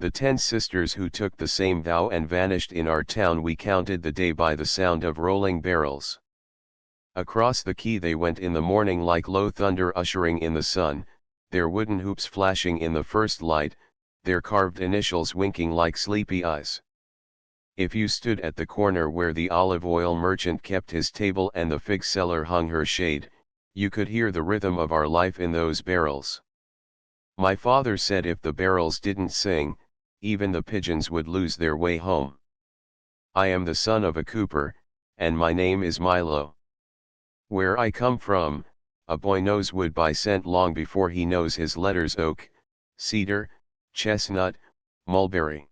The 10 sisters who took the same vow and vanished in our town, we counted the day by the sound of rolling barrels. Across the quay they went in the morning like low thunder ushering in the sun, their wooden hoops flashing in the first light, their carved initials winking like sleepy eyes. If you stood at the corner where the olive oil merchant kept his table and the fig seller hung her shade, you could hear the rhythm of our life in those barrels. My father said if the barrels didn't sing, even the pigeons would lose their way home. I am the son of a cooper, and my name is Milo. Where I come from, a boy knows wood by scent long before he knows his letters oak, cedar, chestnut, mulberry.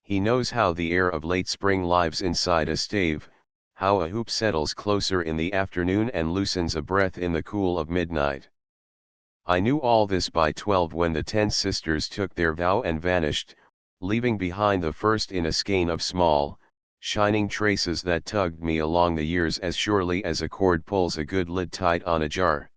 He knows how the air of late spring lives inside a stave, how a hoop settles closer in the afternoon and loosens a breath in the cool of midnight. I knew all this by 12 when the 10 sisters took their vow and vanished, leaving behind the first in a skein of small, shining traces that tugged me along the years as surely as a cord pulls a good lid tight on a jar.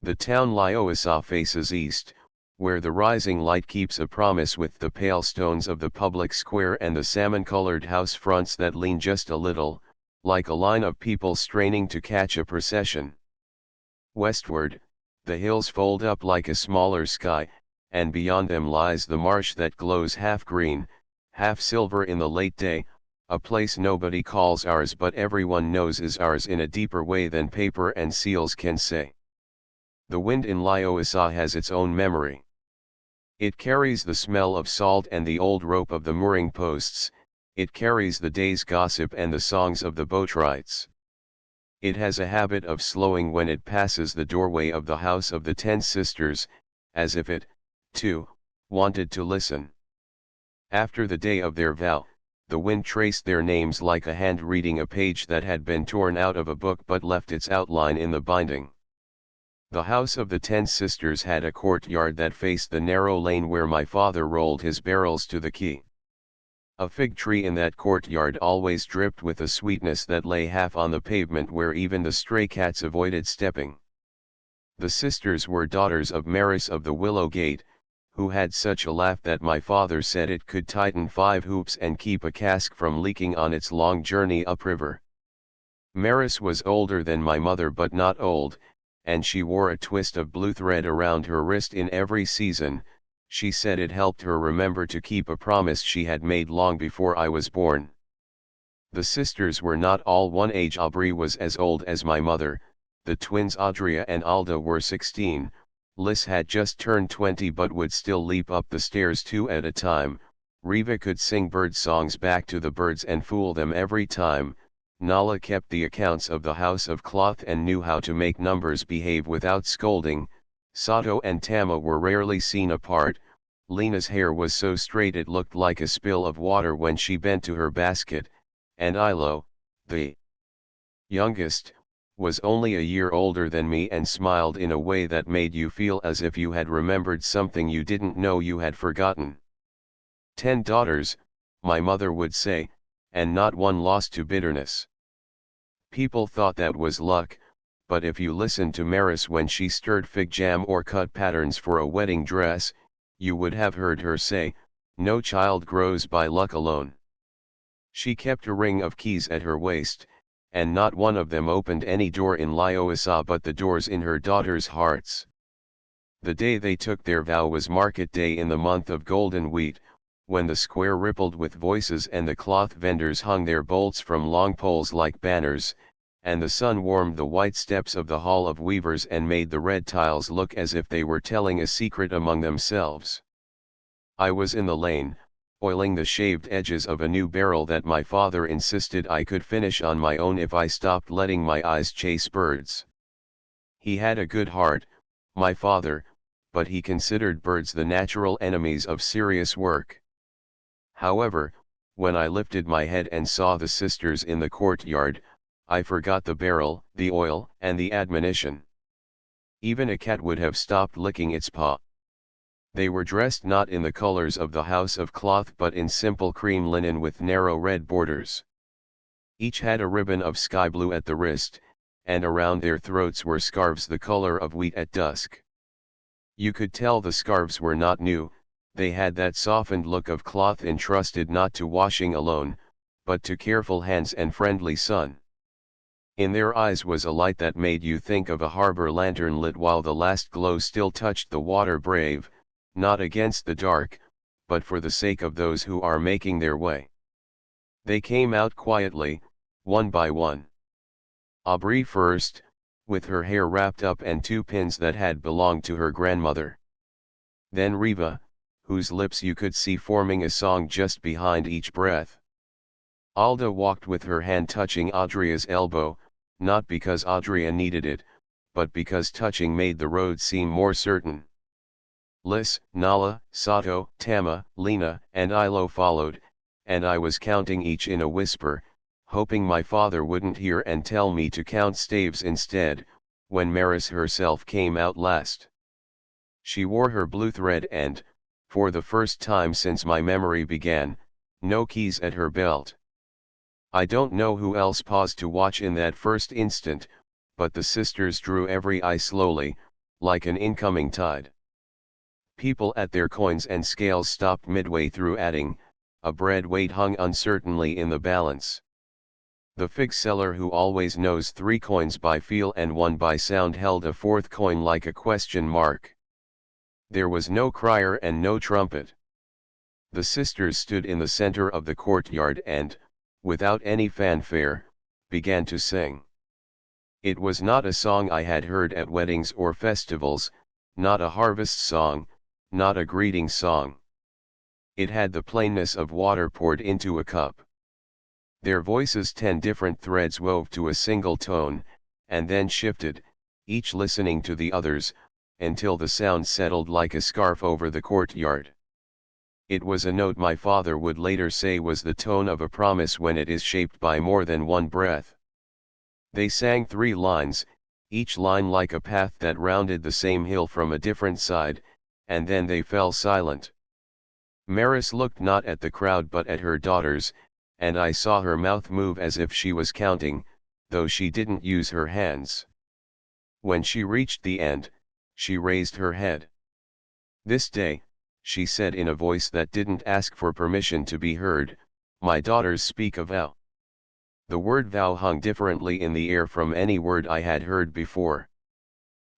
The town Lyoasa faces east, where the rising light keeps a promise with the pale stones of the public square and the salmon-colored house fronts that lean just a little, like a line of people straining to catch a procession. Westward, the hills fold up like a smaller sky, and beyond them lies the marsh that glows half green, half silver in the late day, a place nobody calls ours but everyone knows is ours in a deeper way than paper and seals can say. The wind in Lyoasa has its own memory. It carries the smell of salt and the old rope of the mooring posts, it carries the day's gossip and the songs of the boatwrights. It has a habit of slowing when it passes the doorway of the house of the 10 sisters, as if it, too, wanted to listen. After the day of their vow, the wind traced their names like a hand reading a page that had been torn out of a book but left its outline in the binding. The house of the 10 sisters had a courtyard that faced the narrow lane where my father rolled his barrels to the quay. A fig tree in that courtyard always dripped with a sweetness that lay half on the pavement where even the stray cats avoided stepping. The sisters were daughters of Maris of the Willow Gate, who had such a laugh that my father said it could tighten 5 hoops and keep a cask from leaking on its long journey upriver. Maris was older than my mother but not old, and she wore a twist of blue thread around her wrist in every season. She said it helped her remember to keep a promise she had made long before I was born. The sisters were not all one age. Aubrey was as old as my mother, the twins Audria and Alda were 16, Liz had just turned 20 but would still leap up the stairs 2 at a time, Riva could sing bird songs back to the birds and fool them every time, Nala kept the accounts of the house of cloth and knew how to make numbers behave without scolding, Sato and Tama were rarely seen apart, Lena's hair was so straight it looked like a spill of water when she bent to her basket, and Ilo, the youngest, was only a year older than me and smiled in a way that made you feel as if you had remembered something you didn't know you had forgotten. 10 daughters, my mother would say, and not one lost to bitterness. People thought that was luck, but if you listened to Maris when she stirred fig jam or cut patterns for a wedding dress, you would have heard her say, "No child grows by luck alone." She kept a ring of keys at her waist, and not one of them opened any door in Lyoasa but the doors in her daughters' hearts. The day they took their vow was market day in the month of golden wheat, when the square rippled with voices and the cloth vendors hung their bolts from long poles like banners, and the sun warmed the white steps of the Hall of Weavers and made the red tiles look as if they were telling a secret among themselves. I was in the lane, oiling the shaved edges of a new barrel that my father insisted I could finish on my own if I stopped letting my eyes chase birds. He had a good heart, my father, but he considered birds the natural enemies of serious work. However, when I lifted my head and saw the sisters in the courtyard, I forgot the barrel, the oil, and the admonition. Even a cat would have stopped licking its paw. They were dressed not in the colors of the house of cloth but in simple cream linen with narrow red borders. Each had a ribbon of sky blue at the wrist, and around their throats were scarves the color of wheat at dusk. You could tell the scarves were not new, They had that softened look of cloth entrusted not to washing alone, but to careful hands and friendly sun. In their eyes was a light that made you think of a harbor lantern lit while the last glow still touched the water, brave, not against the dark, but for the sake of those who are making their way. They came out quietly, one by one. Aubrey first, with her hair wrapped up and 2 pins that had belonged to her grandmother. Then Riva, whose lips you could see forming a song just behind each breath. Alda walked with her hand touching Audria's elbow, not because Audria needed it, but because touching made the road seem more certain. Liz, Nala, Sato, Tama, Lena, and Ilo followed, and I was counting each in a whisper, hoping my father wouldn't hear and tell me to count staves instead, when Maris herself came out last. She wore her blue thread and, for the first time since my memory began, no keys at her belt. I don't know who else paused to watch in that first instant, but the sisters drew every eye slowly, like an incoming tide. People at their coins and scales stopped midway through, adding, a bread weight hung uncertainly in the balance. The fig seller, who always knows 3 coins by feel and 1 by sound, held a 4th coin like a question mark. There was no crier and no trumpet. The sisters stood in the center of the courtyard and, without any fanfare, began to sing. It was not a song I had heard at weddings or festivals, not a harvest song, not a greeting song. It had the plainness of water poured into a cup. Their voices 10 different threads wove to a single tone, and then shifted, each listening to the others, until the sound settled like a scarf over the courtyard. It was a note my father would later say was the tone of a promise when it is shaped by more than one breath. They sang 3 lines, each line like a path that rounded the same hill from a different side, and then they fell silent. Maris looked not at the crowd but at her daughters, and I saw her mouth move as if she was counting, though she didn't use her hands. When she reached the end, she raised her head. "This day," she said in a voice that didn't ask for permission to be heard, "my daughters speak a vow." The word vow hung differently in the air from any word I had heard before.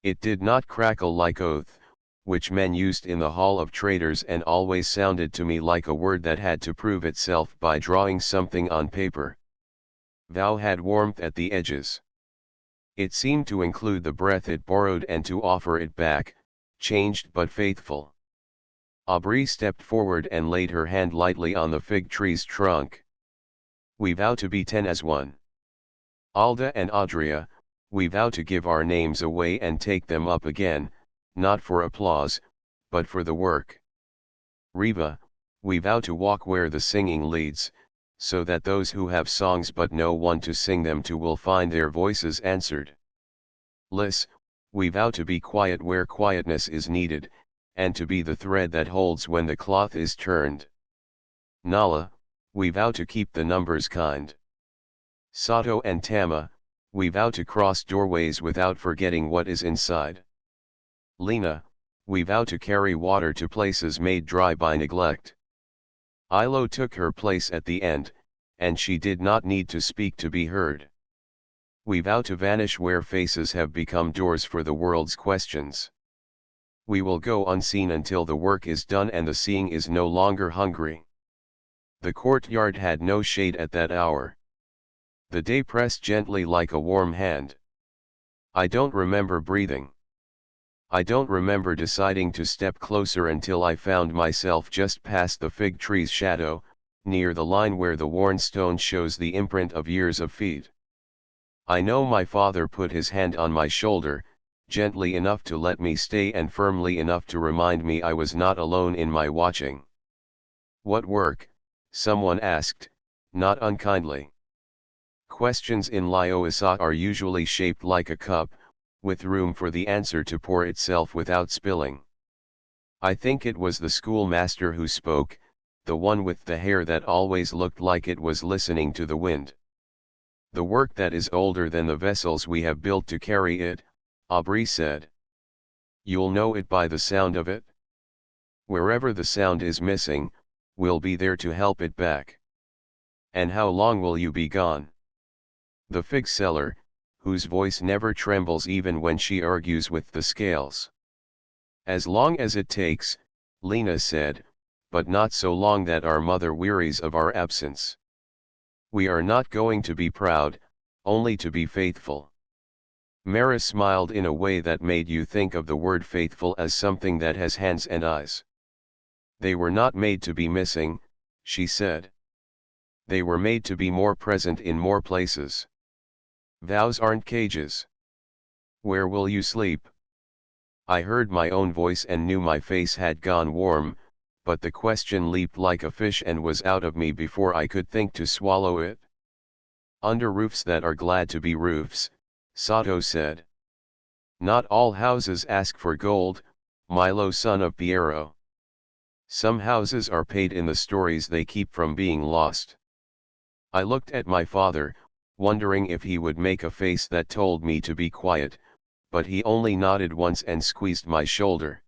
It did not crackle like oath, which men used in the Hall of Traders, and always sounded to me like a word that had to prove itself by drawing something on paper. Vow had warmth at the edges. It seemed to include the breath it borrowed and to offer it back, changed but faithful. Aubrey stepped forward and laid her hand lightly on the fig tree's trunk. "We vow to be 10 as one. Alda and Audria, we vow to give our names away and take them up again, not for applause, but for the work. Riva, we vow to walk where the singing leads, so that those who have songs but no one to sing them to will find their voices answered. Liz, we vow to be quiet where quietness is needed, and to be the thread that holds when the cloth is turned. Nala, we vow to keep the numbers kind. Sato and Tama, we vow to cross doorways without forgetting what is inside. Lena, we vow to carry water to places made dry by neglect." Ilo took her place at the end, and she did not need to speak to be heard. "We vow to vanish where faces have become doors for the world's questions. We will go unseen until the work is done and the seeing is no longer hungry." The courtyard had no shade at that hour. The day pressed gently like a warm hand. I don't remember breathing. I don't remember deciding to step closer until I found myself just past the fig tree's shadow, near the line where the worn stone shows the imprint of years of feet. I know my father put his hand on my shoulder, gently enough to let me stay and firmly enough to remind me I was not alone in my watching. "What work?" someone asked, not unkindly. Questions in Lyosa are usually shaped like a cup, with room for the answer to pour itself without spilling. I think it was the schoolmaster who spoke, the one with the hair that always looked like it was listening to the wind. "The work that is older than the vessels we have built to carry it," Aubrey said. "You'll know it by the sound of it." Wherever the sound is missing, we'll be there to help it back. And how long will you be gone? The fig seller, whose voice never trembles even when she argues with the scales. As long as it takes, Lena said, but not so long that our mother wearies of our absence. We are not going to be proud, only to be faithful. Maris smiled in a way that made you think of the word faithful as something that has hands and eyes. They were not made to be missing, she said. They were made to be more present in more places. Vows aren't cages. Where will you sleep? I heard my own voice and knew my face had gone warm, but the question leaped like a fish and was out of me before I could think to swallow it. Under roofs that are glad to be roofs, Sato said. Not all houses ask for gold, Milo son of Piero. Some houses are paid in the stories they keep from being lost. I looked at my father, wondering if he would make a face that told me to be quiet, but he only nodded once and squeezed my shoulder.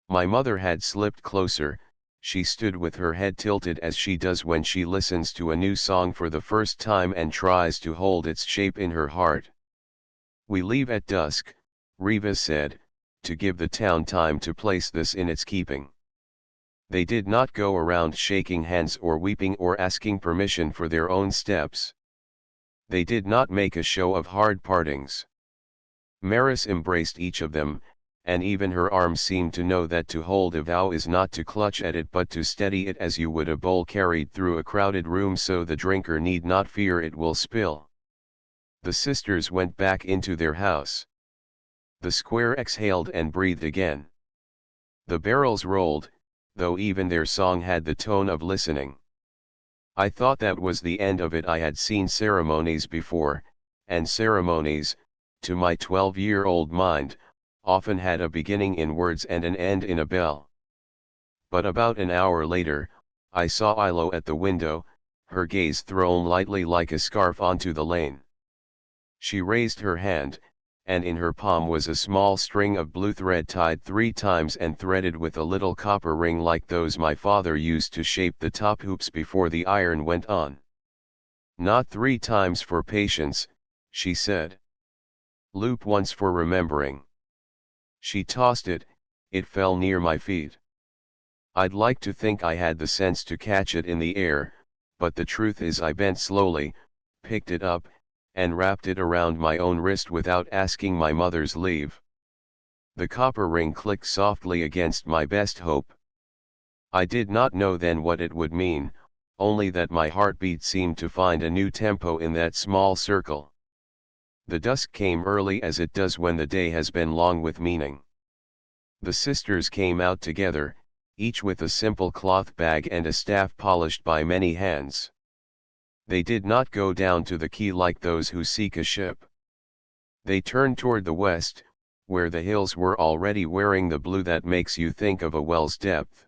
My mother had slipped closer. She stood with her head tilted as she does when she listens to a new song for the first time and tries to hold its shape in her heart. We leave at dusk, Riva said, to give the town time to place this in its keeping. They did not go around shaking hands or weeping or asking permission for their own steps. They did not make a show of hard partings. Maris embraced each of them, and even her arms seemed to know that to hold a vow is not to clutch at it but to steady it as you would a bowl carried through a crowded room so the drinker need not fear it will spill. The sisters went back into their house. The square exhaled and breathed again. The barrels rolled, though even their song had the tone of listening. I thought that was the end of it. I had seen ceremonies before, and ceremonies, to my 12-year-old mind, often had a beginning in words and an end in a bell. But about an hour later, I saw Ilo at the window, her gaze thrown lightly like a scarf onto the lane. She raised her hand, and in her palm was a small string of blue thread tied 3 times and threaded with a little copper ring like those my father used to shape the top hoops before the iron went on. Not 3 times for patience, she said. Loop once for remembering. She tossed it, it fell near my feet. I'd like to think I had the sense to catch it in the air, but the truth is I bent slowly, picked it up, and wrapped it around my own wrist without asking my mother's leave. The copper ring clicked softly against my best hope. I did not know then what it would mean, only that my heartbeat seemed to find a new tempo in that small circle. The dusk came early as it does when the day has been long with meaning. The sisters came out together, each with a simple cloth bag and a staff polished by many hands. They did not go down to the quay like those who seek a ship. They turned toward the west, where the hills were already wearing the blue that makes you think of a well's depth.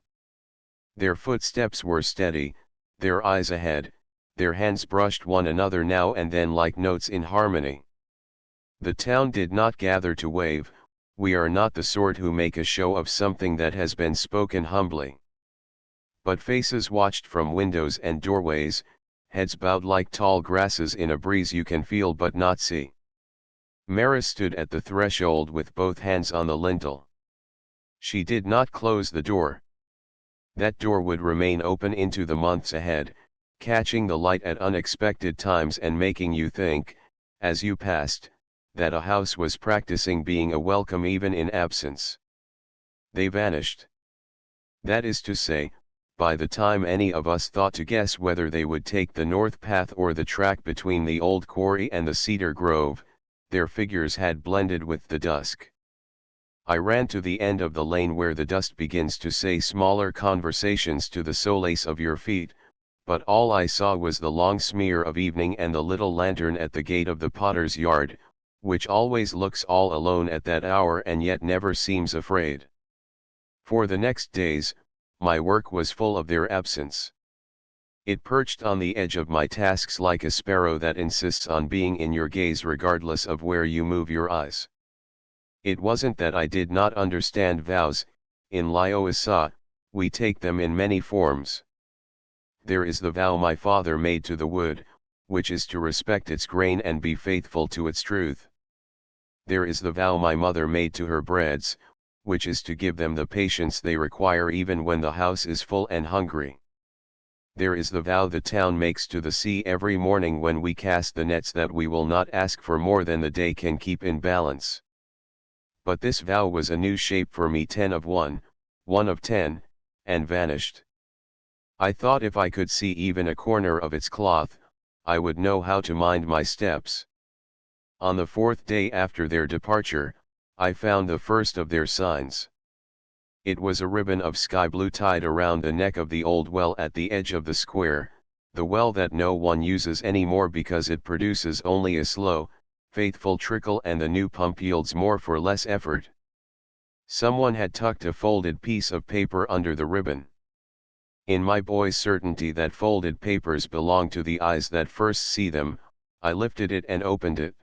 Their footsteps were steady, their eyes ahead, their hands brushed one another now and then like notes in harmony. The town did not gather to wave. We are not the sort who make a show of something that has been spoken humbly. But faces watched from windows and doorways, heads bowed like tall grasses in a breeze you can feel but not see. Maris stood at the threshold with both hands on the lintel. She did not close the door. That door would remain open into the months ahead, catching the light at unexpected times and making you think, as you passed, that a house was practicing being a welcome even in absence. They vanished. That is to say, by the time any of us thought to guess whether they would take the north path or the track between the old quarry and the cedar grove, their figures had blended with the dusk. I ran to the end of the lane where the dust begins to say smaller conversations to the solace of your feet, but all I saw was the long smear of evening and the little lantern at the gate of the potter's yard, which always looks all alone at that hour and yet never seems afraid. For the next days, my work was full of their absence. It perched on the edge of my tasks like a sparrow that insists on being in your gaze regardless of where you move your eyes. It wasn't that I did not understand vows. In Lyosa, We take them in many forms. There is the vow my father made to the wood, which is to respect its grain and be faithful to its truth. There is the vow my mother made to her breads, which is to give them the patience they require even when the house is full and hungry. There is the vow the town makes to the sea every morning when we cast the nets, that we will not ask for more than the day can keep in balance. But this vow was a new shape for me, 10 of 1, 1 of 10, and vanished. I thought if I could see even a corner of its cloth, I would know how to mind my steps. On the 4th day after their departure, I found the first of their signs. It was a ribbon of sky blue tied around the neck of the old well at the edge of the square, the well that no one uses anymore because it produces only a slow, faithful trickle and the new pump yields more for less effort. Someone had tucked a folded piece of paper under the ribbon. In my boy's certainty that folded papers belong to the eyes that first see them, I lifted it and opened it.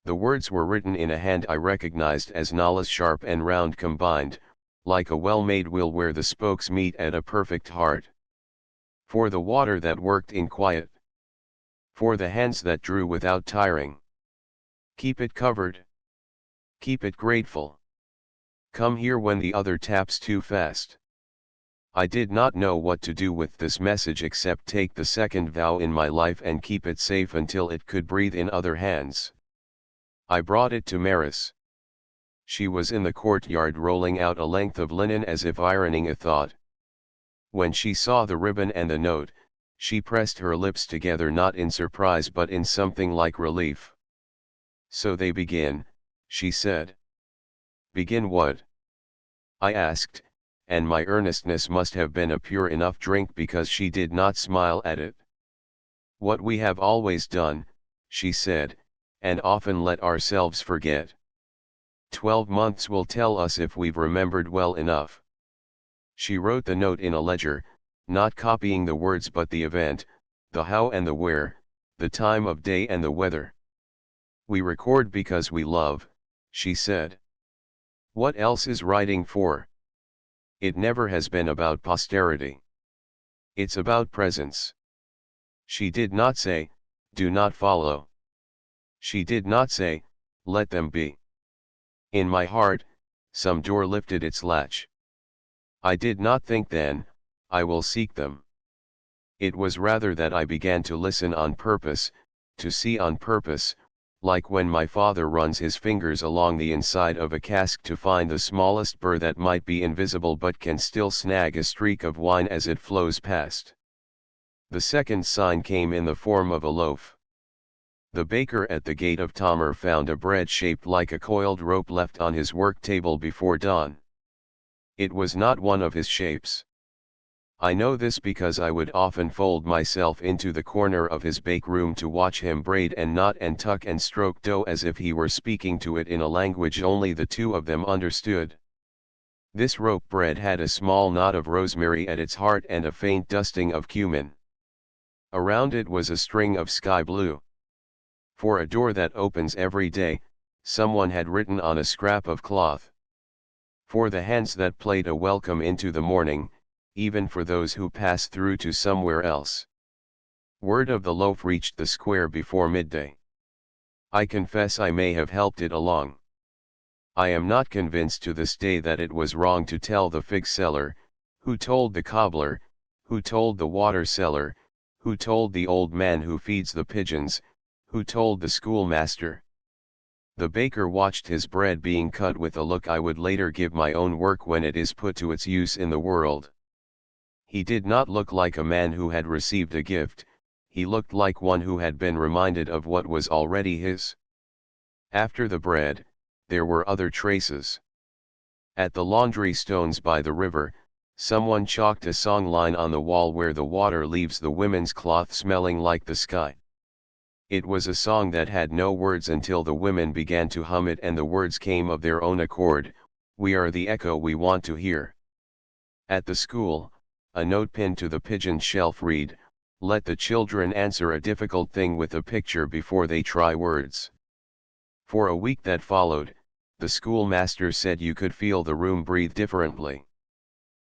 The words were written in a hand I recognized as Nala's, sharp and round combined, like a well-made wheel where the spokes meet at a perfect heart. For the water that worked in quiet. For the hands that drew without tiring. Keep it covered. Keep it grateful. Come here when the other taps too fast. I did not know what to do with this message except take the second vow in my life and keep it safe until it could breathe in other hands. I brought it to Maris. She was in the courtyard rolling out a length of linen as if ironing a thought. When she saw the ribbon and the note, she pressed her lips together, not in surprise but in something like relief. So they begin, she said. Begin what? I asked, and my earnestness must have been a pure enough drink because she did not smile at it. What we have always done, she said, and often let ourselves forget. 12 months will tell us if we've remembered well enough. She wrote the note in a ledger, not copying the words but the event, the how and the where, the time of day and the weather. We record because we love, she said. What else is writing for? It never has been about posterity. It's about presence. She did not say, do not follow. She did not say, let them be. In my heart, some door lifted its latch. I did not think then, I will seek them. It was rather that I began to listen on purpose, to see on purpose, like when my father runs his fingers along the inside of a cask to find the smallest burr that might be invisible but can still snag a streak of wine as it flows past. The second sign came in the form of a loaf. The baker at the gate of Tamar found a bread shaped like a coiled rope left on his work table before dawn. It was not one of his shapes. I know this because I would often fold myself into the corner of his bake room to watch him braid and knot and tuck and stroke dough as if he were speaking to it in a language only the two of them understood. This rope bread had a small knot of rosemary at its heart and a faint dusting of cumin. Around it was a string of sky blue. For a door that opens every day, someone had written on a scrap of cloth. For the hands that played a welcome into the morning, even for those who pass through to somewhere else. Word of the loaf reached the square before midday. I confess I may have helped it along. I am not convinced to this day that it was wrong to tell the fig seller, who told the cobbler, who told the water seller, who told the old man who feeds the pigeons, who told the schoolmaster. The baker watched his bread being cut with a look I would later give my own work when it is put to its use in the world. He did not look like a man who had received a gift, he looked like one who had been reminded of what was already his. After the bread, there were other traces. At the laundry stones by the river, someone chalked a song line on the wall where the water leaves the women's cloth smelling like the sky. It was a song that had no words until the women began to hum it and the words came of their own accord, we are the echo we want to hear. At the school, a note pinned to the pigeon shelf read, let the children answer a difficult thing with a picture before they try words. For a week that followed, the schoolmaster said you could feel the room breathe differently.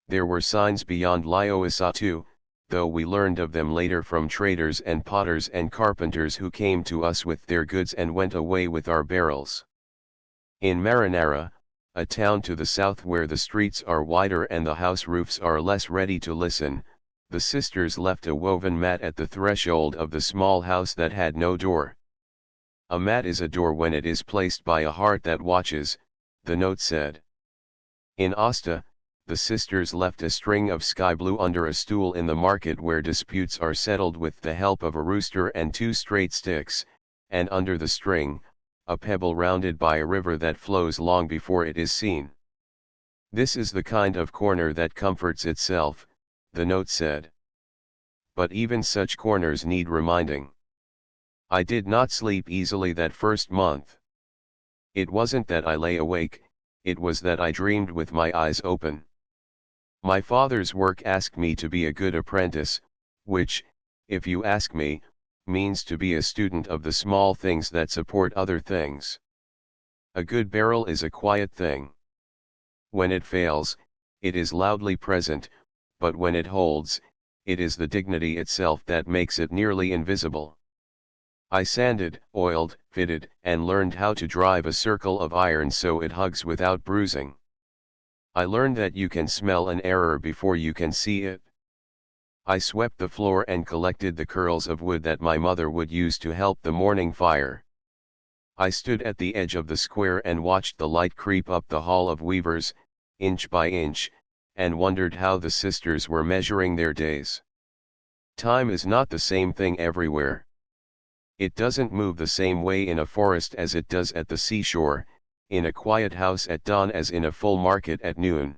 There were signs beyond Lyosa too, though we learned of them later from traders and potters and carpenters who came to us with their goods and went away with our barrels. In Marinara, a town to the south where the streets are wider and the house roofs are less ready to listen, the sisters left a woven mat at the threshold of the small house that had no door. A mat is a door when it is placed by a heart that watches, the note said. In Asta, the sisters left a string of sky blue under a stool in the market where disputes are settled with the help of a rooster and two straight sticks, and under the string, a pebble rounded by a river that flows long before it is seen. This is the kind of corner that comforts itself, the note said. But even such corners need reminding. I did not sleep easily that first month. It wasn't that I lay awake, it was that I dreamed with my eyes open. My father's work asked me to be a good apprentice, which, if you ask me, means to be a student of the small things that support other things. A good barrel is a quiet thing. When it fails, it is loudly present, but when it holds, it is the dignity itself that makes it nearly invisible. I sanded, oiled, fitted, and learned how to drive a circle of iron so it hugs without bruising. I learned that you can smell an error before you can see it. I swept the floor and collected the curls of wood that my mother would use to help the morning fire. I stood at the edge of the square and watched the light creep up the hall of weavers, inch by inch, and wondered how the sisters were measuring their days. Time is not the same thing everywhere. It doesn't move the same way in a forest as it does at the seashore, in a quiet house at dawn as in a full market at noon.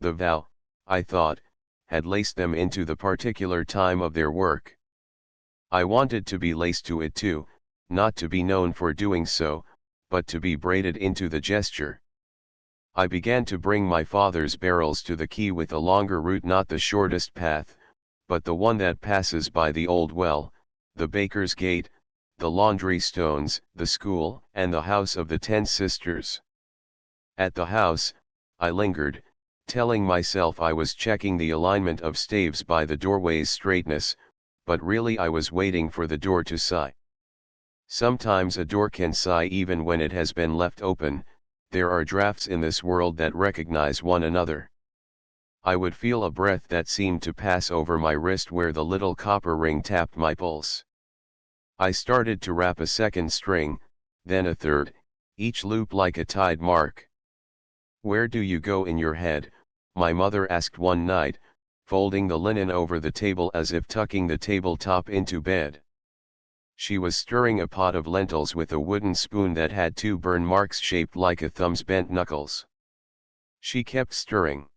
The vow, I thought, had laced them into the particular time of their work. I wanted to be laced to it too, not to be known for doing so, but to be braided into the gesture. I began to bring my father's barrels to the quay with a longer route, not the shortest path, but the one that passes by the old well, the baker's gate, the laundry stones, the school, and the house of the 10 sisters. At the house, I lingered, telling myself I was checking the alignment of staves by the doorway's straightness, but really I was waiting for the door to sigh. Sometimes a door can sigh even when it has been left open. There are drafts in this world that recognize one another. I would feel a breath that seemed to pass over my wrist where the little copper ring tapped my pulse. I started to wrap a second string, then a third, each loop like a tide mark. "Where do you go in your head?" my mother asked one night, folding the linen over the table as if tucking the tabletop into bed. She was stirring a pot of lentils with a wooden spoon that had 2 burn marks shaped like a thumb's bent knuckles. She kept stirring.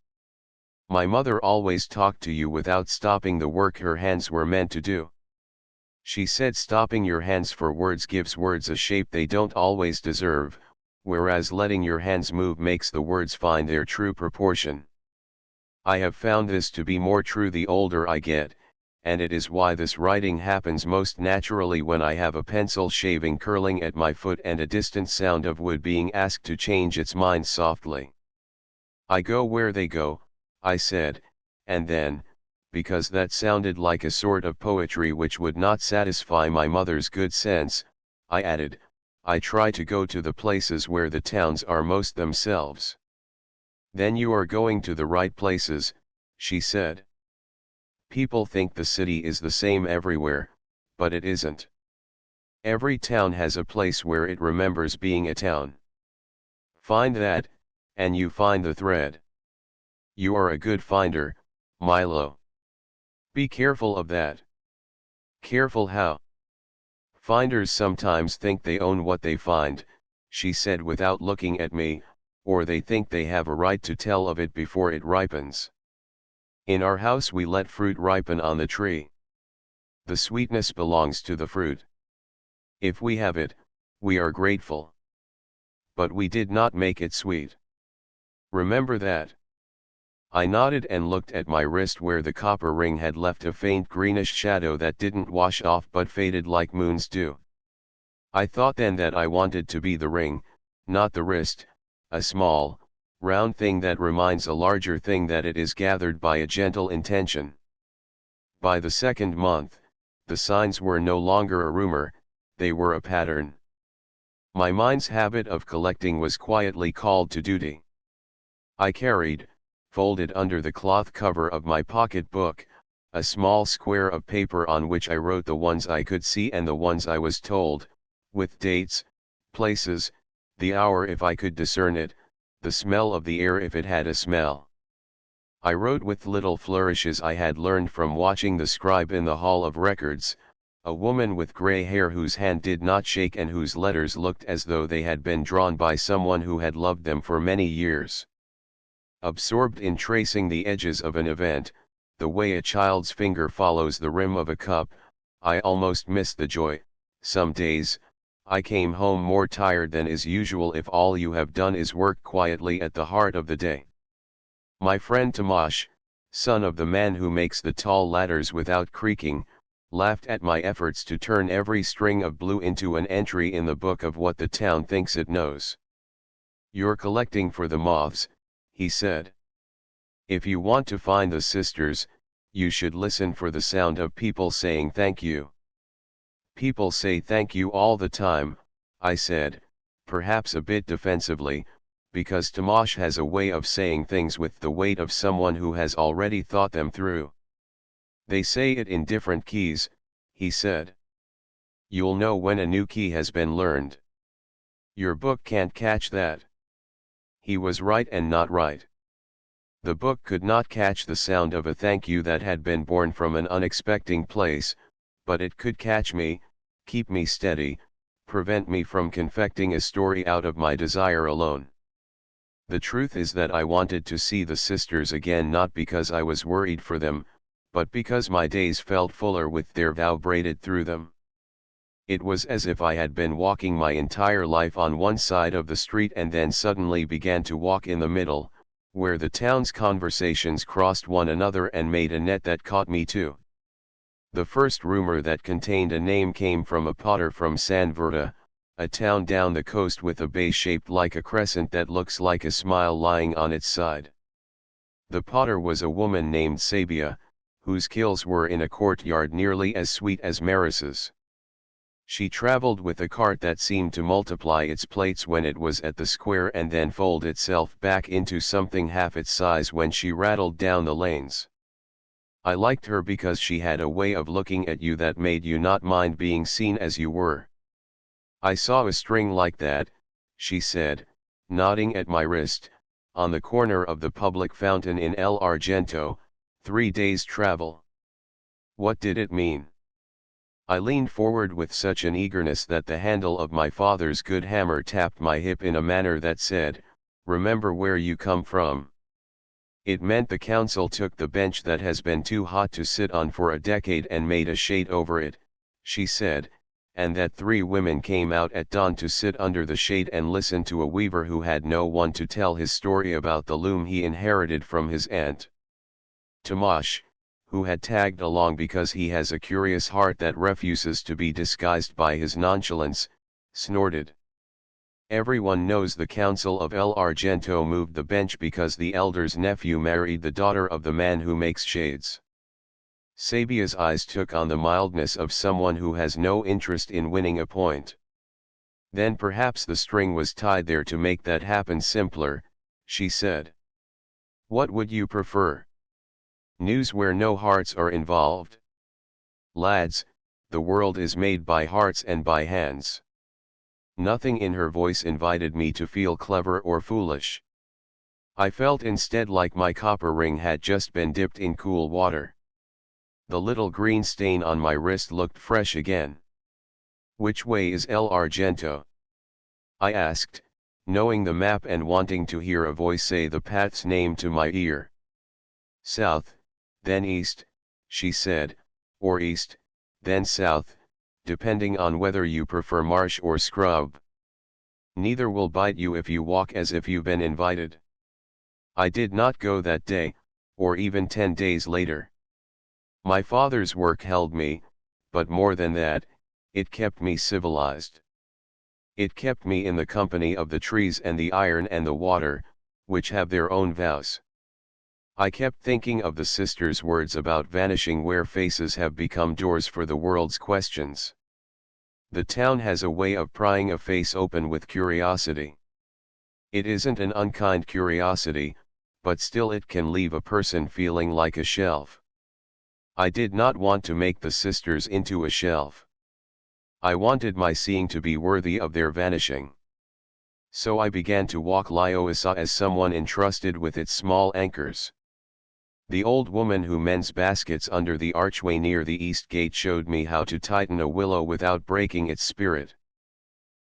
"My mother always talked to you without stopping the work her hands were meant to do. She said stopping your hands for words gives words a shape they don't always deserve, whereas letting your hands move makes the words find their true proportion. I have found this to be more true the older I get, and it is why this writing happens most naturally when I have a pencil shaving curling at my foot and a distant sound of wood being asked to change its mind softly. I go where they go," I said, and then, because that sounded like a sort of poetry which would not satisfy my mother's good sense, I added, "I try to go to the places where the towns are most themselves." "Then you are going to the right places," she said. "People think the city is the same everywhere, but it isn't. Every town has a place where it remembers being a town. Find that, and you find the thread. You are a good finder, Milo. Be careful of that." "Careful how?" "Finders sometimes think they own what they find," she said without looking at me, "or they think they have a right to tell of it before it ripens. In our house we let fruit ripen on the tree. The sweetness belongs to the fruit. If we have it, we are grateful. But we did not make it sweet. Remember that." I nodded and looked at my wrist where the copper ring had left a faint greenish shadow that didn't wash off but faded like moons do. I thought then that I wanted to be the ring, not the wrist, a small, round thing that reminds a larger thing that it is gathered by a gentle intention. By the second month, the signs were no longer a rumor, they were a pattern. My mind's habit of collecting was quietly called to duty. I carried, folded under the cloth cover of my pocket book, a small square of paper on which I wrote the ones I could see and the ones I was told, with dates, places, the hour if I could discern it, the smell of the air if it had a smell. I wrote with little flourishes I had learned from watching the scribe in the Hall of Records, a woman with gray hair whose hand did not shake and whose letters looked as though they had been drawn by someone who had loved them for many years. Absorbed in tracing the edges of an event, the way a child's finger follows the rim of a cup, I almost missed the joy. Some days, I came home more tired than is usual if all you have done is work quietly at the heart of the day. My friend Tomasz, son of the man who makes the tall ladders without creaking, laughed at my efforts to turn every string of blue into an entry in the book of what the town thinks it knows. "You're collecting for the moths," he said. "If you want to find the sisters, you should listen for the sound of people saying thank you." "People say thank you all the time," I said, perhaps a bit defensively, because Tomasz has a way of saying things with the weight of someone who has already thought them through. "They say it in different keys," he said. "You'll know when a new key has been learned. Your book can't catch that." He was right and not right. The book could not catch the sound of a thank you that had been born from an unexpected place, but it could catch me, keep me steady, prevent me from confecting a story out of my desire alone. The truth is that I wanted to see the sisters again, not because I was worried for them, but because my days felt fuller with their vow braided through them. It was as if I had been walking my entire life on one side of the street and then suddenly began to walk in the middle, where the town's conversations crossed one another and made a net that caught me too. The first rumor that contained a name came from a potter from San Verta, a town down the coast with a bay shaped like a crescent that looks like a smile lying on its side. The potter was a woman named Sabia, whose kills were in a courtyard nearly as sweet as Maris's. She traveled with a cart that seemed to multiply its plates when it was at the square and then fold itself back into something half its size when she rattled down the lanes. I liked her because she had a way of looking at you that made you not mind being seen as you were. "I saw a string like that," she said, nodding at my wrist, "on the corner of the public fountain in El Argento, 3 days' travel." What did it mean? I leaned forward with such an eagerness that the handle of my father's good hammer tapped my hip in a manner that said, "Remember where you come from." It meant the council took the bench that has been too hot to sit on for a decade and made a shade over it, she said, and that 3 women came out at dawn to sit under the shade and listen to a weaver who had no one to tell his story about the loom he inherited from his aunt. Tomasz, who had tagged along because he has a curious heart that refuses to be disguised by his nonchalance, snorted. "Everyone knows the council of El Argento moved the bench because the elder's nephew married the daughter of the man who makes shades." Sabia's eyes took on the mildness of someone who has no interest in winning a point. "Then perhaps the string was tied there to make that happen simpler," she said. "What would you prefer? News where no hearts are involved? Lads, the world is made by hearts and by hands." Nothing in her voice invited me to feel clever or foolish. I felt instead like my copper ring had just been dipped in cool water. The little green stain on my wrist looked fresh again. "Which way is El Argento?" I asked, knowing the map and wanting to hear a voice say the path's name to my ear. "South, then east," she said, "or east, then south, depending on whether you prefer marsh or scrub. Neither will bite you if you walk as if you've been invited." I did not go that day, or even 10 days later. My father's work held me, but more than that, it kept me civilized. It kept me in the company of the trees and the iron and the water, which have their own vows. I kept thinking of the sister's words about vanishing where faces have become doors for the world's questions. The town has a way of prying a face open with curiosity. It isn't an unkind curiosity, but still it can leave a person feeling like a shelf. I did not want to make the sisters into a shelf. I wanted my seeing to be worthy of their vanishing. So I began to walk Lyosa as someone entrusted with its small anchors. The old woman who mends baskets under the archway near the east gate showed me how to tighten a willow without breaking its spirit.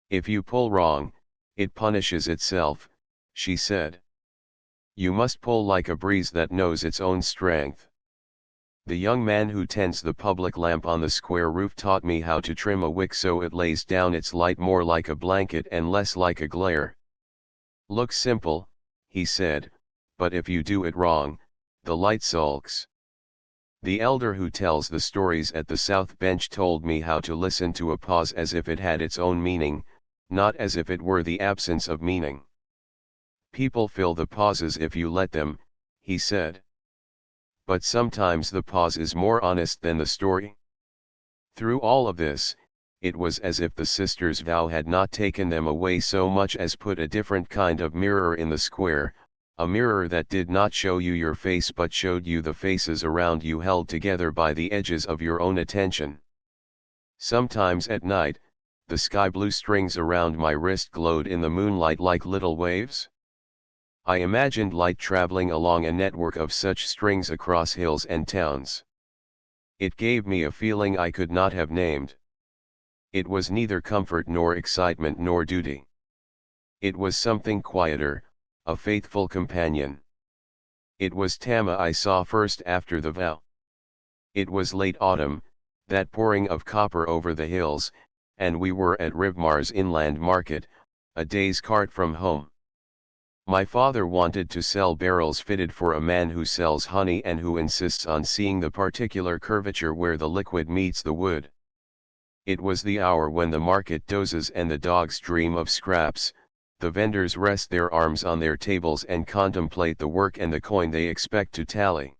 If you pull wrong, it punishes itself, she said. You must pull like a breeze that knows its own strength. The young man who tends the public lamp on the square roof taught me how to trim a wick so it lays down its light more like a blanket and less like a glare. Looks simple, he said, but if you do it wrong, the light sulks. The elder who tells the stories at the south bench told me how to listen to a pause as if it had its own meaning, not as if it were the absence of meaning. People fill the pauses if you let them, he said. But sometimes the pause is more honest than the story. Through all of this, it was as if the sisters' vow had not taken them away so much as put a different kind of mirror in the square, a mirror that did not show you your face but showed you the faces around you held together by the edges of your own attention. Sometimes at night, the sky blue strings around my wrist glowed in the moonlight like little waves. I imagined light traveling along a network of such strings across hills and towns. It gave me a feeling I could not have named. It was neither comfort nor excitement nor duty. It was something quieter, a faithful companion. It was Tama I saw first after the vow. It was late autumn, that pouring of copper over the hills, and we were at Rivmar's inland market, a day's cart from home. My father wanted to sell barrels fitted for a man who sells honey and who insists on seeing the particular curvature where the liquid meets the wood. It was the hour when the market dozes and the dogs dream of scraps, the vendors rest their arms on their tables and contemplate the work and the coin they expect to tally.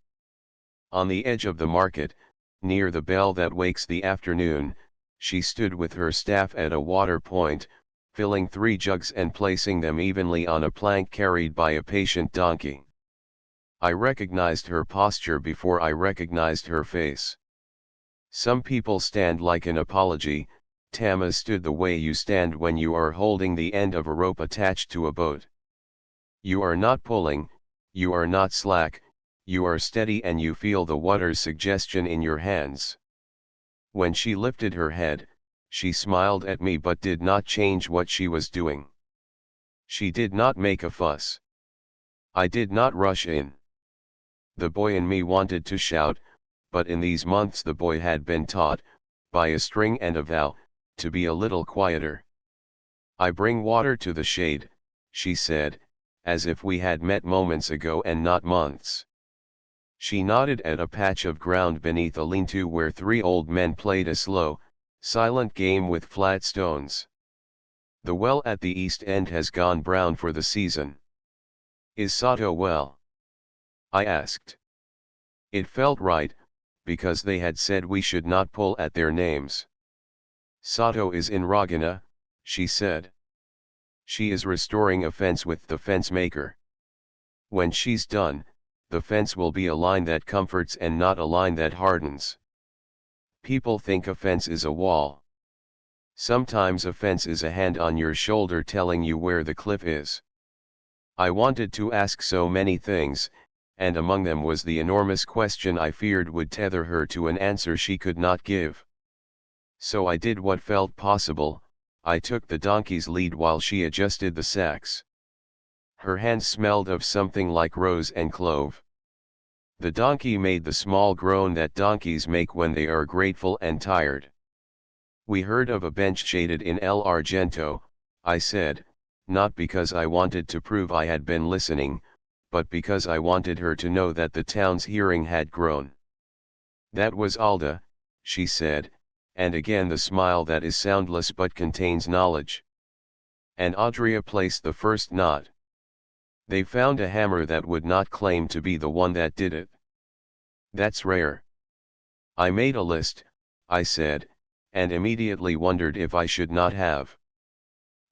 On the edge of the market, near the bell that wakes the afternoon, she stood with her staff at a water point, filling 3 jugs and placing them evenly on a plank carried by a patient donkey. I recognized her posture before I recognized her face. Some people stand like an apology. Tama stood the way you stand when you are holding the end of a rope attached to a boat. You are not pulling, you are not slack, you are steady and you feel the water's suggestion in your hands. When she lifted her head, she smiled at me but did not change what she was doing. She did not make a fuss. I did not rush in. The boy in me wanted to shout, but in these months the boy had been taught, by a string and a vow, to be a little quieter. I bring water to the shade, she said, as if we had met moments ago and not months. She nodded at a patch of ground beneath a lean-to where 3 old men played a slow, silent game with flat stones. The well at the east end has gone brown for the season. Is Sato well? I asked. It felt right, because they had said we should not pull at their names. Sato is in Ragana, she said. She is restoring a fence with the fence maker. When she's done, the fence will be a line that comforts and not a line that hardens. People think a fence is a wall. Sometimes a fence is a hand on your shoulder telling you where the cliff is. I wanted to ask so many things, and among them was the enormous question I feared would tether her to an answer she could not give. So I did what felt possible. I took the donkey's lead while she adjusted the sacks. Her hands smelled of something like rose and clove. The donkey made the small groan that donkeys make when they are grateful and tired. We heard of a bench shaded in El Argento, I said, not because I wanted to prove I had been listening, but because I wanted her to know that the town's hearing had grown. That was Alda, she said, and again the smile that is soundless but contains knowledge. And Audrea placed the first knot. They found a hammer that would not claim to be the one that did it. That's rare. I made a list, I said, and immediately wondered if I should not have.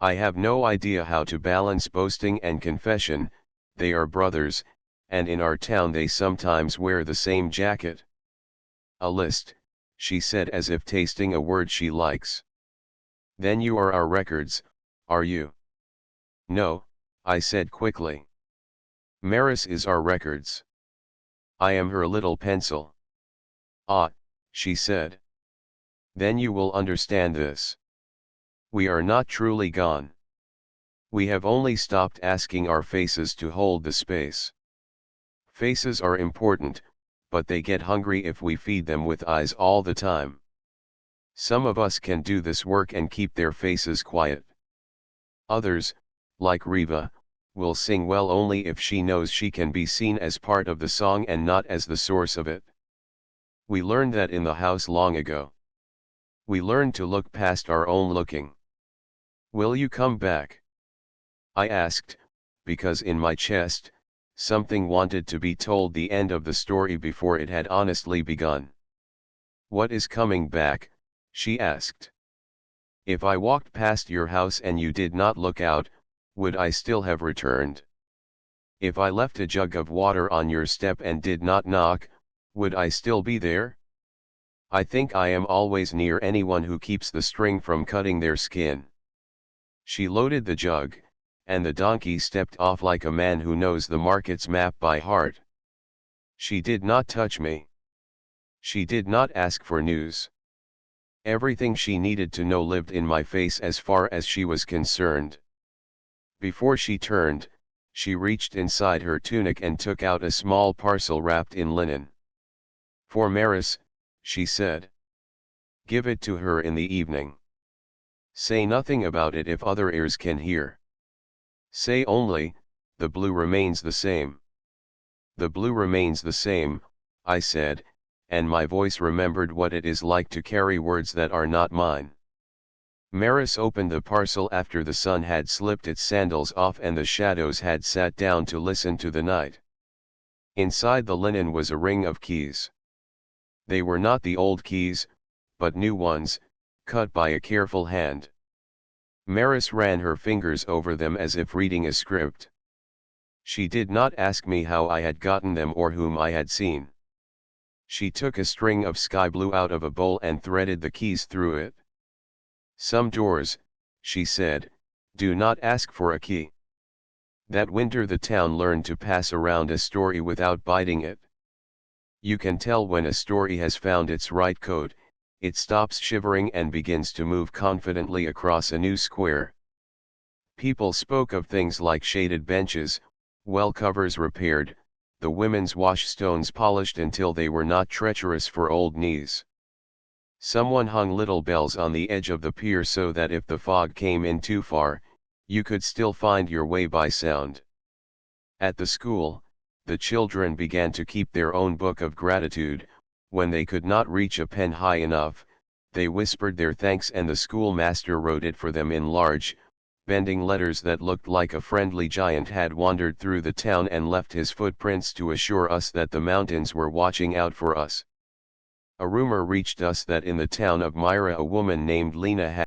I have no idea how to balance boasting and confession. They are brothers, and in our town they sometimes wear the same jacket. A list, she said as if tasting a word she likes. Then you are our records, are you? No, I said quickly. Maris is our records. I am her little pencil. Ah, she said. Then you will understand this. We are not truly gone. We have only stopped asking our faces to hold the space. Faces are important, but they get hungry if we feed them with eyes all the time. Some of us can do this work and keep their faces quiet. Others, like Riva, will sing well only if she knows she can be seen as part of the song and not as the source of it. We learned that in the house long ago. We learned to look past our own looking. Will you come back? I asked, because in my chest, something wanted to be told the end of the story before it had honestly begun. What is coming back? She asked. If I walked past your house and you did not look out, would I still have returned? If I left a jug of water on your step and did not knock, would I still be there? I think I am always near anyone who keeps the string from cutting their skin. She loaded the jug, and the donkey stepped off like a man who knows the market's map by heart. She did not touch me. She did not ask for news. Everything she needed to know lived in my face as far as she was concerned. Before she turned, she reached inside her tunic and took out a small parcel wrapped in linen. For Maris, she said. Give it to her in the evening. Say nothing about it if other ears can hear. Say only, the blue remains the same. The blue remains the same, I said, and my voice remembered what it is like to carry words that are not mine. Maris opened the parcel after the sun had slipped its sandals off and the shadows had sat down to listen to the night. Inside the linen was a ring of keys. They were not the old keys, but new ones, cut by a careful hand. Maris ran her fingers over them as if reading a script. She did not ask me how I had gotten them or whom I had seen. She took a string of sky blue out of a bowl and threaded the keys through it. Some doors, she said, do not ask for a key. That winter the town learned to pass around a story without biting it. You can tell when a story has found its right code. It stops shivering and begins to move confidently across a new square. People spoke of things like shaded benches, well covers repaired, the women's washstones polished until they were not treacherous for old knees. Someone hung little bells on the edge of the pier so that if the fog came in too far, you could still find your way by sound. At the school, the children began to keep their own book of gratitude. When they could not reach a pen high enough, they whispered their thanks and the schoolmaster wrote it for them in large, bending letters that looked like a friendly giant had wandered through the town and left his footprints to assure us that the mountains were watching out for us. A rumor reached us that in the town of Myra a woman named Lena had